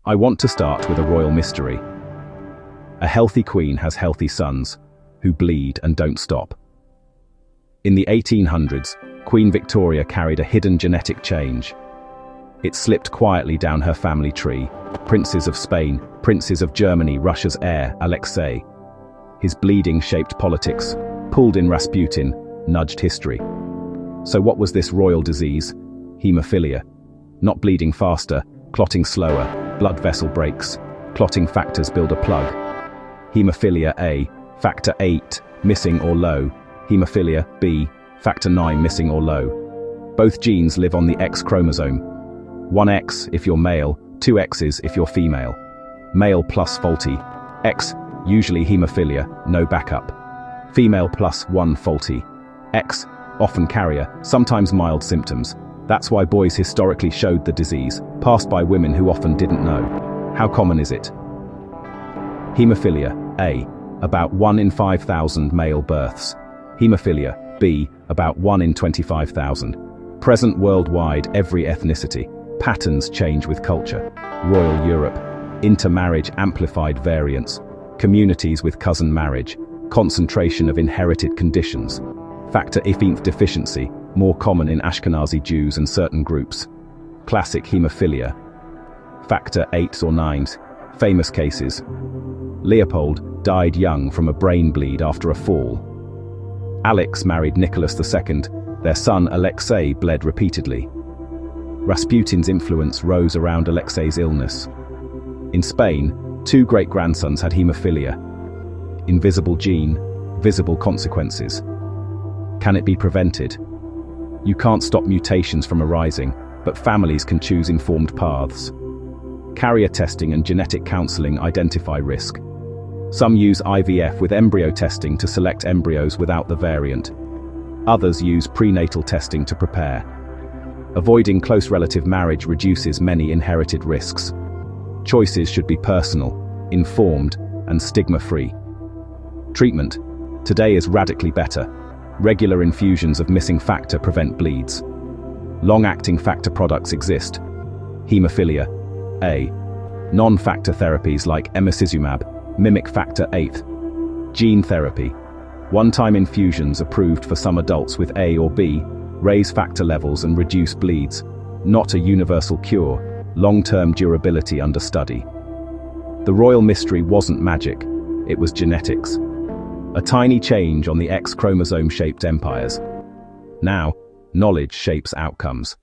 I want to start with a royal mystery. A healthy queen has healthy sons, who bleed and don't stop. In the 1800s, Queen Victoria carried a hidden genetic change. It slipped quietly down her family tree. Princes of Spain, princes of Germany, Russia's heir, Alexei. His bleeding shaped politics, pulled in Rasputin, nudged history. So what was this royal disease? Hemophilia. Not bleeding faster, clotting slower, blood vessel breaks. Clotting factors build a plug. Hemophilia A, factor 8, missing or low. Hemophilia B, factor 9, missing or low. Both genes live on the X chromosome. 1X if you're male, 2X's if you're female. Male plus faulty. X, usually hemophilia, no backup. Female plus 1 faulty. X, often carrier, sometimes mild symptoms. That's why boys historically showed the disease, passed by women who often didn't know. How common is it? Hemophilia A, about 1 in 5,000 male births. Hemophilia B, about 1 in 25,000. Present worldwide, every ethnicity. Patterns change with culture. Royal Europe. Intermarriage amplified variants. Communities with cousin marriage. Concentration of inherited conditions. Factor 18th deficiency, more common in Ashkenazi Jews and certain groups. Classic hemophilia. Factor 8s or 9s. Famous cases. Leopold died young from a brain bleed after a fall. Alex married Nicholas II. Their son Alexei bled repeatedly. Rasputin's influence rose around Alexei's illness. In Spain, 2 great-grandsons had hemophilia. Invisible gene, visible consequences. Can it be prevented? You can't stop mutations from arising, but families can choose informed paths. Carrier testing and genetic counseling identify risk. Some use IVF with embryo testing to select embryos without the variant. Others use prenatal testing to prepare. Avoiding close relative marriage reduces many inherited risks. Choices should be personal, informed, and stigma-free. Treatment. Today is radically better. Regular infusions of missing factor prevent bleeds. Long-acting factor products exist. Hemophilia A. Non-factor therapies like emicizumab mimic factor 8. Gene therapy. One-time infusions approved for some adults with A or B raise factor levels and reduce bleeds. Not a universal cure. Long-term durability under study. The royal mystery wasn't magic, it was genetics. A tiny change on the X chromosome shaped empires. Now, knowledge shapes outcomes.